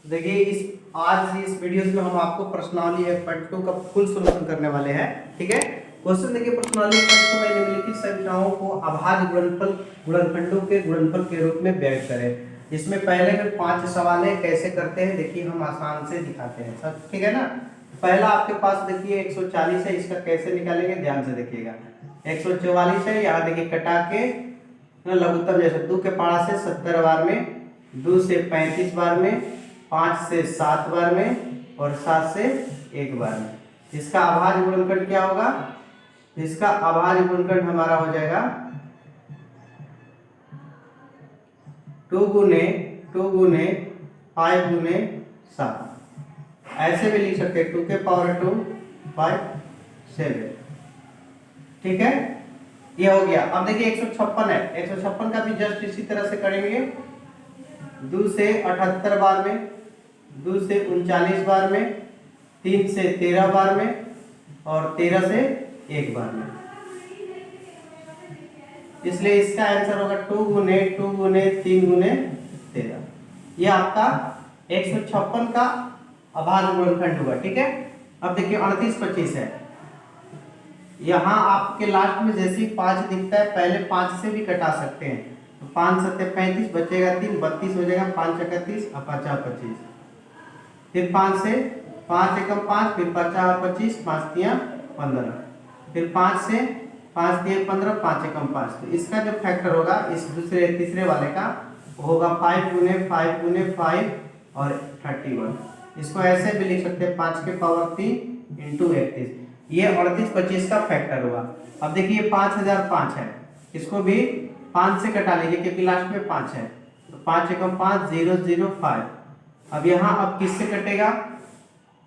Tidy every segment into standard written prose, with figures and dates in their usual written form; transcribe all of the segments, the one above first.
देखिए आज इस वीडियो में हम आपको प्रश्नावली है पार्ट 2 का फुल सॉल्यूशन करने वाले हैं। ठीक है, क्वेश्चन देखिए प्रश्नावली पार्ट 2 में निम्नलिखित संख्याओं को अभाज्य गुणनफल गुणनखंडों के गुणनफल के रूप में व्यक्त करें। इसमें पहले में 5 सवाल है, कैसे करते हैं देखिए हम आसान से दिखाते हैं सब। ठीक है ना, पहला आपके पास देखिए 140 है, इसका कैसे निकालेंगे ध्यान से देखिएगा। 144 है, यहाँ देखिए कटा के लघुत्तम जैसे 2 के पारा से 70 बार में, 2 से 35 बार में, 5 से 7 बार में और 7 से 1 बार में। इसका अभाज्य गुणनखंड क्या होगा? इसका अभाज्य गुणनखंड हमारा हो जाएगा 2 गुने 5 गुने 7। ऐसे भी लिख सकते हैं 2 के पावर 2 5 7। ठीक है, ये हो गया। अब देखिए 156 है, 156 का भी जस्ट इसी तरह से करेंगे। 2 से 78 बार में, 2 से 39 बार में, 3 से 13 बार में और 13 से 1 बार में। इसलिए इसका आंसर होगा 2 गुने 3 गुने 13। ये आपका 156 का अभाज्य गुणनखंड हुआ। ठीक है, अब देखिए 38 25 है। यहाँ आपके लास्ट में जैसे ही 5 दिखता है पहले 5 से भी कटा सकते हैं। तो 5 7 35 बचेगा 3 32 हो जाएगा, 5 31 और 5 25। फिर 5 से 5 एकम 5, फिर 50 25, 5 3 15, फिर 5 से 5 3 15, 5 एकम 5। तो इसका जो फैक्टर होगा इस तीसरे वाले का होगा 5 गुने 5 और 31। इसको ऐसे भी लिख सकते हैं 5 के पावर 3 इंटू 31। ये 38 25 का फैक्टर हुआ। अब देखिए 5005 है, इसको भी 5 से कटा लीजिए क्योंकि लास्ट में 5 है। तो 5 एकम 5 0 0 5। अब यहाँ अब किससे कटेगा?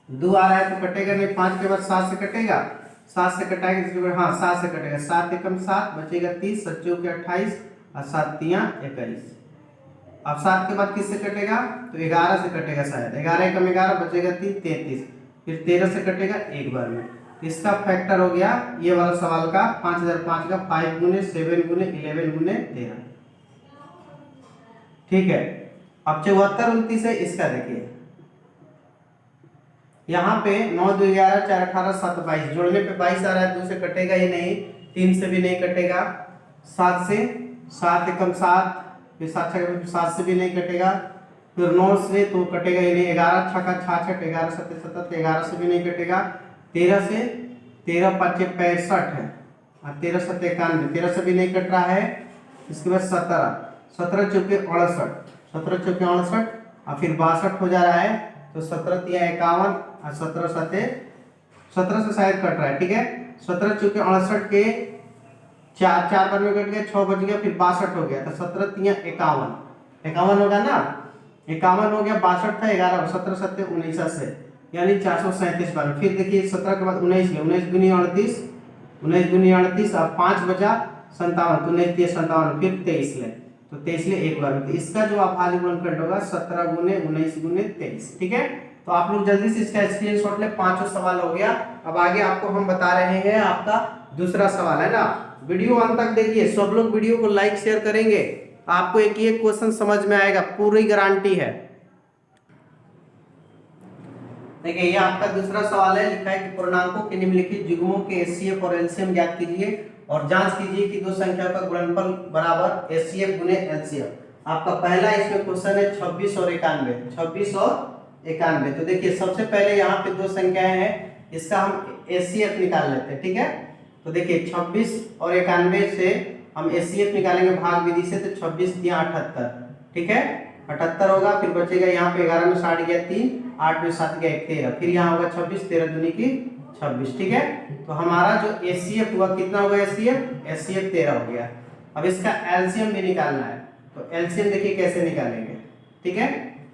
2 आ रहा है तो कटेगा नहीं, 5 के बाद 7 से कटेगा, 7 से कटाएगा, हाँ 7 से कटेगा, 7 एकम 7 बचेगा 30, 7 चौके 28 और 7 3 21। अब 7 के बाद किससे कटेगा? तो 11 से कटेगा शायद, 11 एकम 11 बचेगा 3 33, फिर 13 से कटेगा एक बार में। इसका फैक्टर हो गया ये वाला सवाल का 5005 का 5 गुने 7 गुने 11 गुने 13। ठीक है, अब 74 29 है, इसका देखिए यहाँ पे 9 2 11 4 18 7 22, जोड़ने पे 22 आ रहा है, 2 से कटेगा ही नहीं, 3 से भी नहीं कटेगा, 7 से 7 एकम 7, फिर 7 से भी नहीं कटेगा, फिर 9 से तो कटेगा ही नहीं, 11 छक्का 66, 11 7 77, 11 से भी नहीं कटेगा, 13 से 13 5 65 है और 13 7 91, 13 से भी नहीं कट रहा है। इसके बाद 17 चौके 68, 17 चौके 68 और फिर 62 हो जा रहा है, तो 17 3 51 और 17 से शायद कट रहा है। ठीक है, 17 चौके 68 के 4 बार में कट गया, 6 बच गया, फिर 62 हो गया, तो 17 3 51 होगा ना, 51 हो गया, 62 था 11, 17 7 19 से यानी 437 बार। फिर देखिए 17 के बाद 19 ले, 19 गुनी 38 और 5 बचा 57, तो 19 3 57, फिर 23 ले, तो 23 ले एक बार में। तो इसका जो अभाज्य गुणनखंड होगा 17 गुने 19 गुने 23। ठीक है, तो आप लोग जल्दी से इसका स्क्रीनशॉट ले, 5 सवाल हो गया। अब आगे आपको हम बता रहे हैं आपका दूसरा सवाल है ना। वीडियो अंत तक देखिए, सब लोग वीडियो को लाइक शेयर करेंगे, आपको एक ही एक क्वेश्चन समझ में आएगा, पूरी गारंटी है। देखिए ये आपका दूसरा सवाल है, लिखा है कि पूर्णांकों के निम्नलिखित युग्मों के एचसीएफ और एलसीएम ज्ञात कीजिए और जांच कीजिए कि दो संख्या का गुणनफल बराबर एचसीएफ गुने एलसीएम। आपका पहला इसमें क्वेश्चन है 26 और 91। तो देखिए सबसे पहले यहाँ पे दो संख्याएं हैं, इसका हम एचसीएफ निकाल लेते हैं। ठीक है, तो देखिए 26 और 91 से हम एचसीएफ निकालेंगे भाग विधि से, तो 26 3 78। ठीक है, 78 होगा, फिर बचेगा यहाँ पे 11 में 60 गया 3, 8 में 7 गया 13, फिर यहाँ होगा 26, 13 दूनी की 26। ठीक है, तो हमारा जो एचसीएफ हुआ कितना होगा? एचसीएफ 13 हो गया। अब इसका एलसीएम भी निकालना है, तो एलसीएम देखिए कैसे निकालेंगे। ठीक है,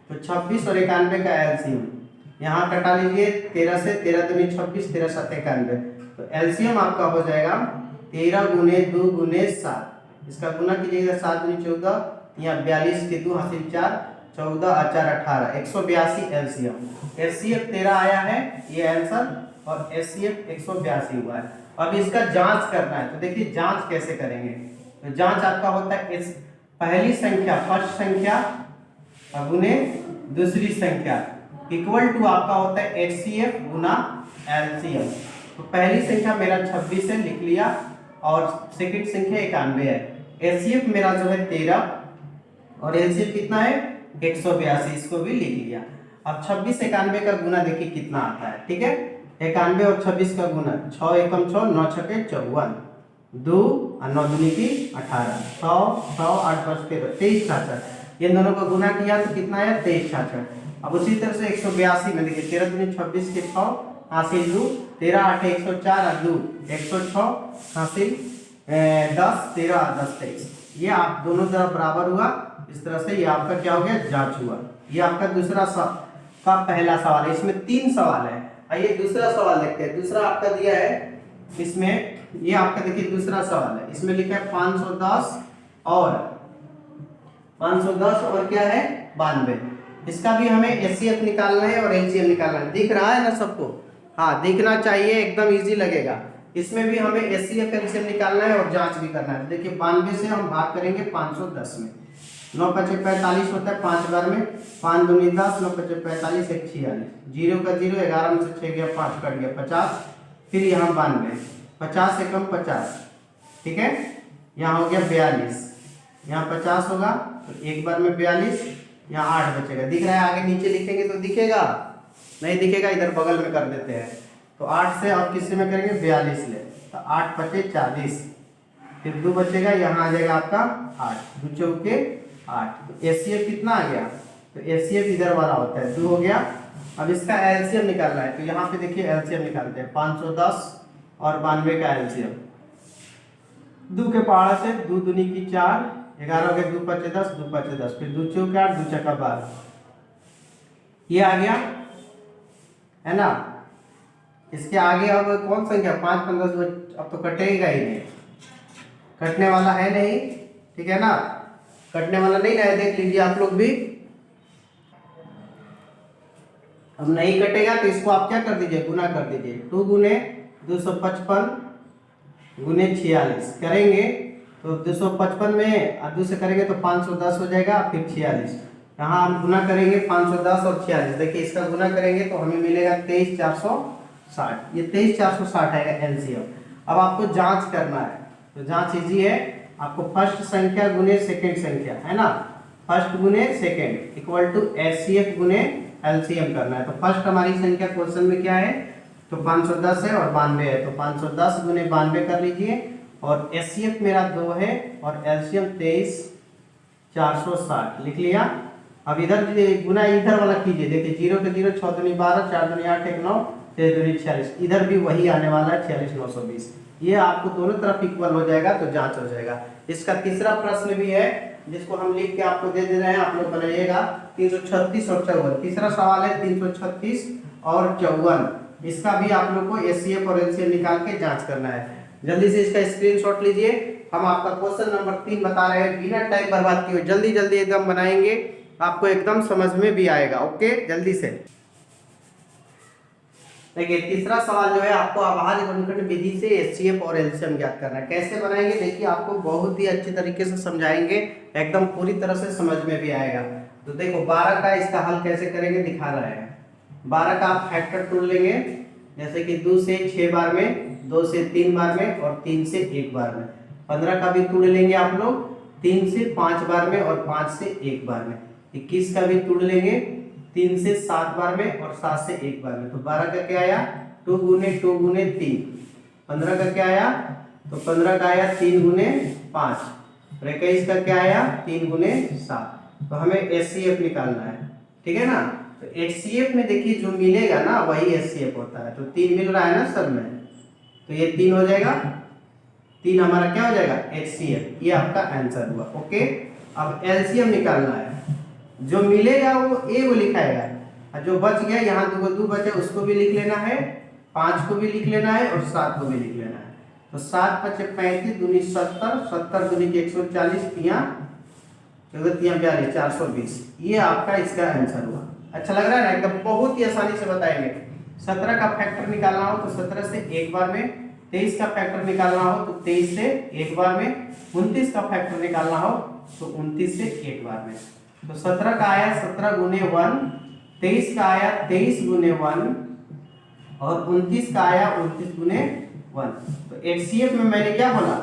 तो 26 और 91 का एलसीएम यहाँ कटा लीजिए, 13 से 13 दूनी 26, 13 7 91, तो एलसीएम आपका हो जाएगा 13 गुने 2 गुने 7। इसका गुना कीजिएगा, 7 दूनी 14, यहाँ 42 के 2 हासिल 4, 14 और 4 18, 182 एलसीएम। एचसीएफ 13 आया है ये आंसर, और एचसीएफ 182 हुआ है। अब इसका जांच करना है, तो देखिए जांच कैसे करेंगे। तो जांच आपका होता है पहली संख्या, फर्स्ट संख्या और गुने दूसरी संख्या इक्वल टू आपका होता है HCF गुना LCM। तो पहली संख्या मेरा 26 है, लिख लिया, और सेकंड संख्या 91 है। HCF मेरा जो है 13 और LCM कितना है 182, इसको भी लिख लिया। अब 26 91 का गुना देखिए कितना आता है, ठीक है। 91 और 26 का गुना 6 एकम 6 9 छके 54, 2 और 9 दूनी की 18, 100 100 8 5 13 23 66। इन दोनों को गुना किया तो कितना आया 23 66। अब उसी तरह से 182 में देखिए 13 दूनी 26 के 6 हासिल 2, 13 8 104 और 2 106 हासिल 10 13 और 10 23। ये आप दोनों तरफ बराबर हुआ। इस तरह से ये आपका क्या हो गया जांच हुआ। ये आपका दूसरा का पहला सवाल है, इसमें 3 सवाल है। आइए दूसरा सवाल देखते हैं। दूसरा आपका दिया है इसमें, ये आपका देखिए दूसरा सवाल है, इसमें लिखा है 510 और क्या है 92। इसका भी हमें HCF निकालना है और LCM निकालना है। दिख रहा है ना सबको? हाँ दिखना चाहिए, एकदम इजी लगेगा। इसमें भी हमें HCF LCM निकालना है और जांच भी करना है। देखिए 92 से हम भाग करेंगे 510 में, 9 5 45 होता है 5 बार में, 5 दूनी 10 9 5 45 1 46, 0 का 0 11 में से 6 गया 5 कट गया 50, फिर यहाँ 92 50 एकम 50, ठीक है। यहाँ हो गया 42, यहाँ 50 होगा तो एक बार में 42, यहाँ 8 बचेगा। दिख रहा है? आगे नीचे लिखेंगे तो दिखेगा, नहीं दिखेगा इधर बगल में कर देते हैं। तो 8 से और किससे में करेंगे 42 ले, तो 8 पचे 40, फिर 2 बचेगा, यहाँ आ जाएगा आपका 8 2 चौके 8। तो HCF कितना आ गया? तो HCF इधर वाला होता है 2 हो गया। अब इसका LCM निकालना है, तो यहाँ पे देखिए LCM निकालते हैं 510 और 92 का LCM। 2 के पहाड़ा से 2 दूनी की 4, 11 के 2 पचे 10 2 पचे 10, फिर 2 चौके 8 2 चक्का 12, ये आ गया है ना। इसके आगे अब कौन संख्या 5 15 अब तो कटेगा ही नहीं, कटने वाला है नहीं, ठीक है ना, कटने वाला नहीं है। देख लीजिए आप लोग भी, अब नहीं कटेगा तो इसको आप क्या कर दीजिए गुना कर दीजिए। 2 गुने 255 गुने 46 करेंगे तो 255 में 2 से करेंगे तो 510 हो जाएगा, फिर 46, यहाँ हम गुना करेंगे 510 और 46। देखिए इसका गुना करेंगे तो हमें मिलेगा 23460, ये 23460 है LCM। अब आपको जांच करना है, तो जांच इजी है। आपको फर्स्ट संख्या गुने सेकंड संख्या है ना, फर्स्ट गुने सेकंड इक्वल टू HCF गुने LCM करना है। तो फर्स्ट हमारी संख्या क्वेश्चन में क्या है, तो 510 है और 92 है, तो 510 गुने 92 कर लीजिए, और HCF मेरा 2 है और LCM 23460 लिख लिया। अब इधर गुना इधर वाला कीजिए, देखिए 0 के 0 6 दूनी 12 4 दूनी 8 1 9 6 दूनी 46, इधर भी वही आने वाला है 46 920। ये आपको दोनों तरफ इक्वल हो जाएगा तो जांच हो जाएगा। इसका तीसरा प्रश्न भी है जिसको हम लिख के आपको दे रहे हैं, आप लोग बनाइएगा 336 और 54। तीसरा सवाल है 336 और 54, इसका भी आप लोग को HCF और LCM निकाल के जांच करना है। जल्दी से इसका स्क्रीनशॉट लीजिए। हम आपका क्वेश्चन नंबर 3 बता रहे हैं, बिना टाइम बर्बाद किए जल्दी जल्दी एकदम बनाएंगे, आपको एकदम समझ में भी आएगा। ओके जल्दी से देखिए तीसरा सवाल जो है आपको अभाज्य गुणनखंड विधि से HCF और LCM ज्ञात करना है। कैसे बनाएंगे देखिए, आपको बहुत ही अच्छी तरीके से समझाएंगे, एकदम पूरी तरह से समझ में भी आएगा। तो देखो 12 का इसका हल कैसे करेंगे दिखा रहा है। 12 का आप फैक्टर टूल लेंगे, जैसे कि 2 से 6 बार में, 2 से 3 बार में और 3 से 1 बार में। 15 का भी टूल लेंगे आप लोग 3 से 5 बार में और 5 से 1 बार में। 21 का भी टूल लेंगे 3 से 7 बार में और 7 से 1 बार में। तो 12 का क्या आया 2 गुने 3। 15 का क्या आया, तो 15 का आया 3 गुने 5। और 21 का क्या आया 3 गुने 7। तो हमें HCF निकालना है, ठीक है ना। तो HCF में देखिए जो मिलेगा ना वही HCF होता है। तो 3 मिल रहा है ना सब में, तो ये 3 हो जाएगा, 3 हमारा क्या हो जाएगा HCF, ये आपका आंसर हुआ। ओके अब LCM निकालना है, जो मिलेगा वो A वो लिखाएगा, और जो बच गया यहाँ 2 बचे उसको भी लिख लेना है, 5 को भी लिख लेना है और 7 को भी लिख लेना है। तो 7 5 35 दूनी 70, 70 दूनी 140, 42 420, ये आपका इसका आंसर हुआ। अच्छा लग रहा है ना, एकदम बहुत ही आसानी से बताएंगे। 17 का फैक्टर निकालना हो तो 17 से 1 बार में, 23 का फैक्टर निकालना हो तो 23 से 1 बार में, 29 का फैक्टर निकालना हो तो 29 से 1 बार में। तो 17 का आया 17 गुने 1, 23 का आया 23 गुने 1 और 29 का आया 29 गुने 1। तो एचसीएफ में मैंने क्या बोला,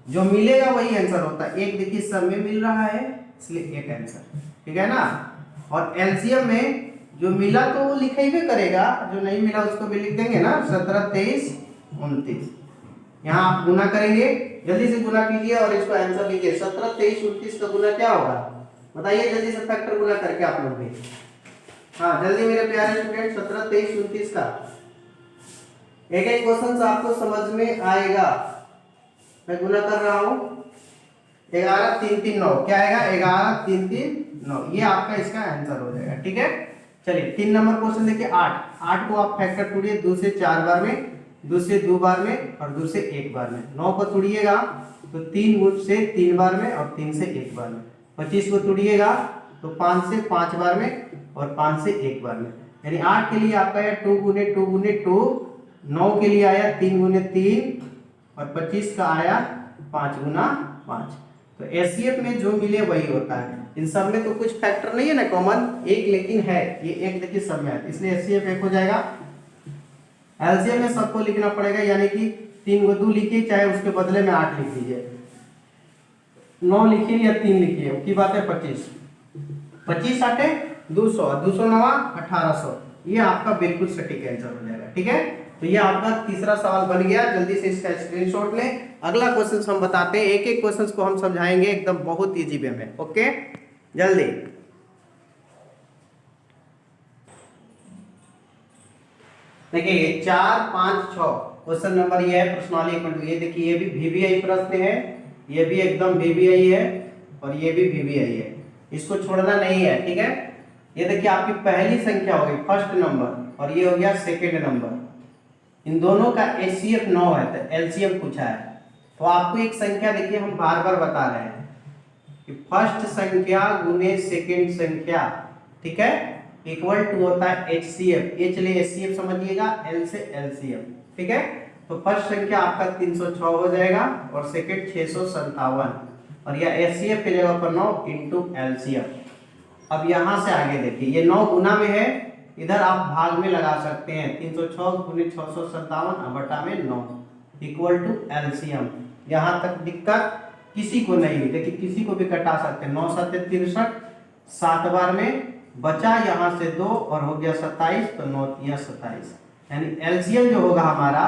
जो मिलेगा वही आंसर होता है। एक देखिए सब में मिल रहा है इसलिए एक आंसर, ठीक है ना। और एलसीएम में जो मिला तो वो लिखेबे करेगा, जो नहीं मिला उसको भी लिख देंगे ना। 17 23 29, यहाँ आप गुना करेंगे, जल्दी से गुना कीजिए और इसको आंसर लीजिए। 17 23 29 का गुना क्या होगा बताइए जल्दी से, फैक्टर गुना करके आप लोग भी। हाँ जल्दी मेरे प्यारे स्टूडेंट, 17 23 29 का एक एक क्वेश्चन आपको समझ में आएगा। मैं गुना कर रहा हूँ। 11 3 3 9 क्या आएगा, 11 3 3 9, ये आपका इसका आंसर हो जाएगा, ठीक है। चलिए 3 नंबर क्वेश्चन देखिए। 8 को आप फैक्टर तोड़िए, 2 से 4 बार में, 2 से 2 बार में और 2 से 1 बार में। 9 को तोड़िएगा तो 3 से 3 बार में और 3 से 1 बार में। 25 को तोड़िएगा तो 5 से 5 बार में और 5 से 1 बार में। यानी 8 के लिए आपका आया 2 गुने 2 गुने 2, 9 के लिए आया 3 गुने 3 और 25 का आया 5 गुना 5। तो एचसीएफ में जो मिले वही होता है। इन सब में तो कुछ फैक्टर नहीं है ना कॉमन, एक लेकिन है, ये एक देखिए सब में है, इसलिए एचसीएफ एक हो जाएगा। एलसीएम में सबको लिखना पड़ेगा, यानी कि 3 को 2 लिखिए, चाहे उसके बदले में 8 लिख दीजिए, 9 लिखिए या 3 लिखिए, की बात है 25 25 8 200, 200 9 1800, ये आपका बिल्कुल सटीक आंसर हो जाएगा, ठीक है। तो ये आपका तीसरा सवाल बन गया। जल्दी से इसका स्क्रीनशॉट लें। अगला क्वेश्चन हम बताते हैं, एक एक क्वेश्चन को हम समझाएंगे एकदम बहुत इजी वे में, ओके। जल्दी देखिए 4 5 6 क्वेश्चन नंबर ये है प्रश्नावली 1.2। ये देखिए ये भी वीवीआई प्रश्न है, ये भी एकदम वीवीआई है और ये भी वीवीआई है, इसको छोड़ना नहीं है, ठीक है। ये देखिए आपकी पहली संख्या हो गई फर्स्ट नंबर और ये हो गया सेकेंड नंबर। इन दोनों का एचसीएफ 9 है तो एलसीएम पूछा है। तो आपको एक संख्या देखिए हम बार बार बता रहे हैं कि फर्स्ट संख्या गुने सेकेंड संख्या, ठीक है, इक्वल टू होता है एचसीएफ। एच ले एचसीएफ समझिएगा, एल से एलसीएम, ठीक है। तो फर्स्ट संख्या आपका 306 हो जाएगा और सेकेंड 657 और यह एचसीएफ के जगह पर 9 इंटू एलसीएफ। अब यहां से आगे देखिए ये 9 गुना में है, इधर आप भाग में लगा सकते हैं। 306 गुने 657 बटा में 9 इक्वल टू एलसीएम। यहाँ तक दिक्कत किसी को नहीं हुई, देखिए किसी को भी कटा सकते हैं। 9 7 63, 7 बार में बचा यहाँ से 2 और हो गया 27, तो 9 3 27, यानी एलसीएम जो होगा हमारा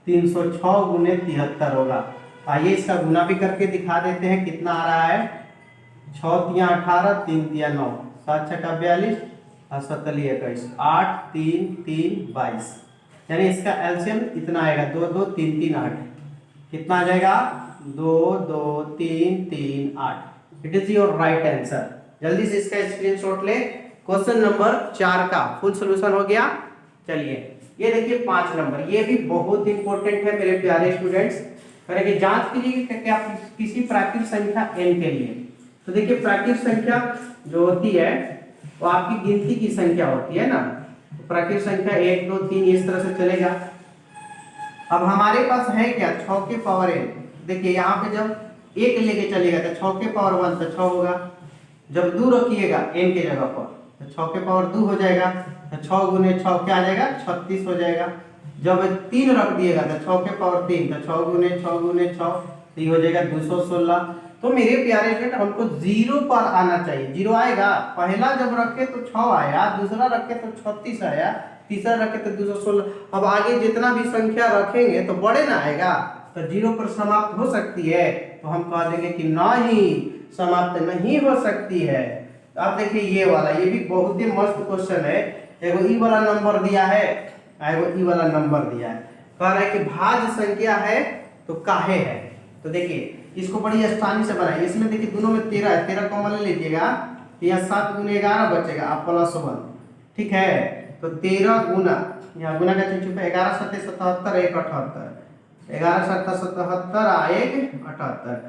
306 गुने 73 होगा। आइए इसका गुना भी करके दिखा देते हैं कितना आ रहा है। 6 3 18, 3 3 9, 7 6 42 और 7 21, 8 3 3 22, यानी इसका एलसीएम इतना आएगा 2 2 3 3 8। कितना आ जाएगा 2 2 3 3 8। It is your right answer. जल्दी से इसका स्क्रीनशॉट ले। क्वेश्चन नंबर 4 का फुल सॉल्यूशन हो गया। चलिए ये देखिए 5 नंबर, ये भी बहुत इंपॉर्टेंट है मेरे प्यारे स्टूडेंट्स। करेंगे जांच कीजिए कि आप किसी प्राकृतिक संख्या n के लिए, तो देखिए प्राकृतिक संख्या जो होती है वो आपकी गिनती की संख्या होती है ना। तो प्राकृतिक संख्या 1 2 3 इस तरह से चलेगा। अब हमारे पास है क्या 6 के पावर n। देखिए यहाँ पे जब 1 लेके चलेगा तो 6 के पावर 1 तो 6 होगा, जब 2 रखिएगा n के जगह पर तो 6 के पावर 2 हो जाएगा, तो 6 गुने 6 क्या आ जाएगा 36 हो जाएगा। जब 3 रख दिएगा तो 6 के पावर 3 तो 6 गुने 6 गुने 6 तो ये हो जाएगा 216। तो मेरे प्यारे स्टूडेंट हमको 0 पर आना चाहिए, 0 आएगा। पहला जब रखे तो 6 आया, दूसरा रखे तो 36 आया, तीसरा रखे तो 216। अब आगे जितना भी संख्या रखेंगे तो बड़े ना आएगा, तो 0 पर समाप्त हो सकती है। तो हम कह देंगे कि नहीं, समाप्त नहीं हो सकती है। तो आप देखिए ये वाला, ये भी बहुत ही मस्त क्वेश्चन है। एगो ई वाला नंबर दिया है, एगो ई वाला नंबर दिया है, कह रहा है कि भाज्य संख्या है तो काहे है। तो देखिए इसको बड़ी आसानी से बनाइए। इसमें देखिए दोनों में 13 है, 13 कॉमन ले लीजिएगा, यहाँ 7 गुने 11 बचेगा, आप प्लस 1, ठीक है। तो 13 गुना, यहाँ गुना का चीज 11 7 77 1 78, 11 7 77 1 78,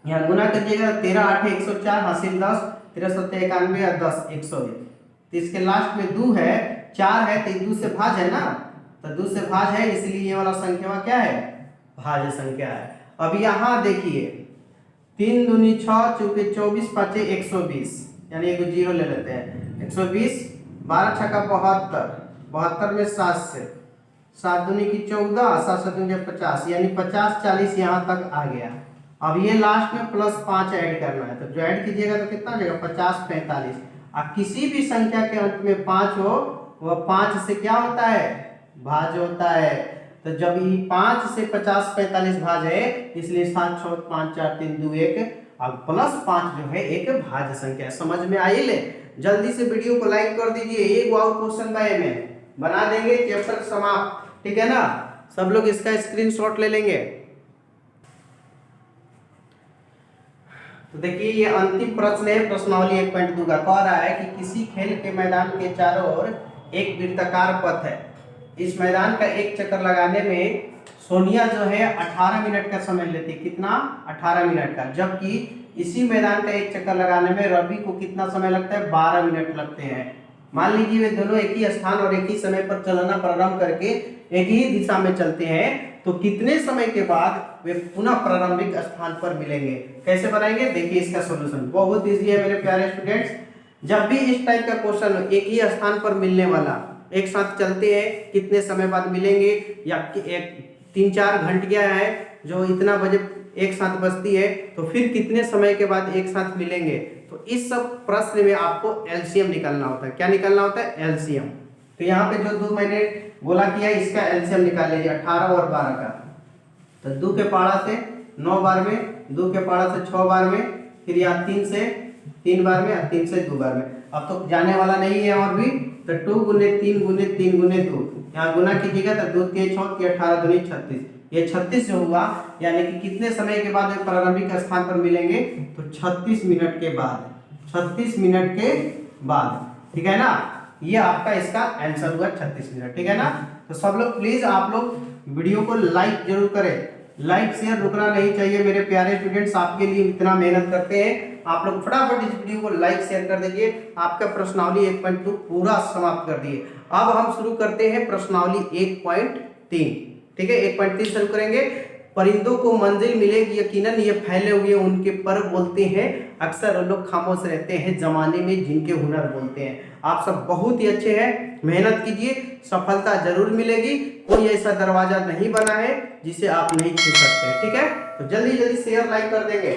यहाँ गुना करिएगा 13 8 104 हासिल 10, 13 7 91 और 10 101। तो इसके लास्ट में 2 है, 4 है तो 2 से भाज है ना, तो 2 से भाज है, इसलिए ये वाला संख्या क्या है भाज्य संख्या है। अब यहाँ देखिए 3 दूनी 6 चौके 24 5 120, यानी एक जीरो ले लेते हैं। 120, 12 छक्का 72, 72 में 7 से 7 दूनी की 14, 7 7 दूनी 50, यानी 50 40 यहाँ तक आ गया। अब ये लास्ट में प्लस 5 ऐड करना है, तो जो ऐड कीजिएगा तो कितना हो जाएगा 50 45। अब किसी भी संख्या के अंत में 5 हो वह 5 से क्या होता है, भाज्य होता है। तो जब ये 5 से 50 45 भाज्य है, इसलिए 7 6 5 4 3 2 1, अब प्लस 5 जो है एक भाज्य संख्या। समझ में आई ले? जल्दी से वीडियो को लाइक कर दीजिए, एक और क्वेश्चन बाय में बना देंगे, चैप्टर समाप्त, ठीक है ना। सब लोग इसका स्क्रीनशॉट ले लेंगे। तो देखिए ये अंतिम प्रश्न है, प्रश्नावली 1.2 का। कह रहा है कि किसी खेल के मैदान के चारों ओर एक वृत्ताकार पथ है। इस मैदान का एक चक्कर लगाने में सोनिया जो है 18 मिनट का समय लेती है। कितना? 18 मिनट का। जबकि इसी मैदान का एक चक्कर लगाने में रवि को कितना समय लगता है? 12 मिनट लगते हैं। मान लीजिए वे दोनों एक ही स्थान और एक ही समय पर चलना प्रारंभ करके एक ही दिशा में चलते हैं, तो कितने समय के बाद वे पुनः प्रारंभिक स्थान पर मिलेंगे? कैसे बनाएंगे? देखिए इसका सॉल्यूशन बहुत इजी है मेरे प्यारे स्टूडेंट्स। जब भी इस टाइप का क्वेश्चन एक ही स्थान पर मिलने वाला, एक साथ चलते हैं, कितने समय बाद मिलेंगे, या 3-4 घंटियां हैं जो इतना बजे एक साथ बजती है, तो फिर कितने समय के बाद एक साथ मिलेंगे। तो इस सब प्रश्न में आपको एलसीएम निकालना होता है। क्या निकालना होता है? एलसीएम। तो यहाँ पे जो 2 मैंने गोला किया है, इसका एलसीएम निकाल लीजिए 18 और 12 का। तो 2 के पाड़ा से 9 बार में, 2 के पाड़ा से 6 बार में, फिर यहाँ 3 से 3 बार में, 3 से 2 बार में। अब तो जाने वाला नहीं है और भी, तो 2 गुने 3 गुने 3 गुने 2, यहाँ गुना कीजिएगा तो 2 3 6 3 18 दूनी 36। ये 36 जो हुआ, यानी कि कितने समय के बाद प्रारंभिक स्थान पर मिलेंगे? तो 36 मिनट के बाद, 36 मिनट के बाद, ठीक है ना। ये आपका इसका आंसर हुआ 36 मिनट, ठीक है ना। तो सब लोग प्लीज आप लोग वीडियो को लाइक जरूर करें, लाइक शेयर रुकना नहीं चाहिए मेरे प्यारे स्टूडेंट्स। आपके लिए इतना मेहनत करते हैं, आप लोग फटाफट इस वीडियो को लाइक शेयर कर दीजिए। आपका प्रश्नावली 1.2 पूरा समाप्त कर दिए। अब हम शुरू करते हैं प्रश्नावली 1.3, ठीक है। 1.3 शुरू करेंगे। परिंदों को मंजिल मिलेगी यकीनन, ये फैले हुए उनके पर बोलते हैं, अक्सर वो लोग खामोश रहते हैं जमाने में जिनके हुनर बोलते हैं। आप सब बहुत ही अच्छे हैं, मेहनत कीजिए, सफलता जरूर मिलेगी। कोई ऐसा दरवाजा नहीं बना है जिसे आप नहीं छू सकते हैं, ठीक है। तो जल्दी जल्दी शेयर लाइक कर देंगे।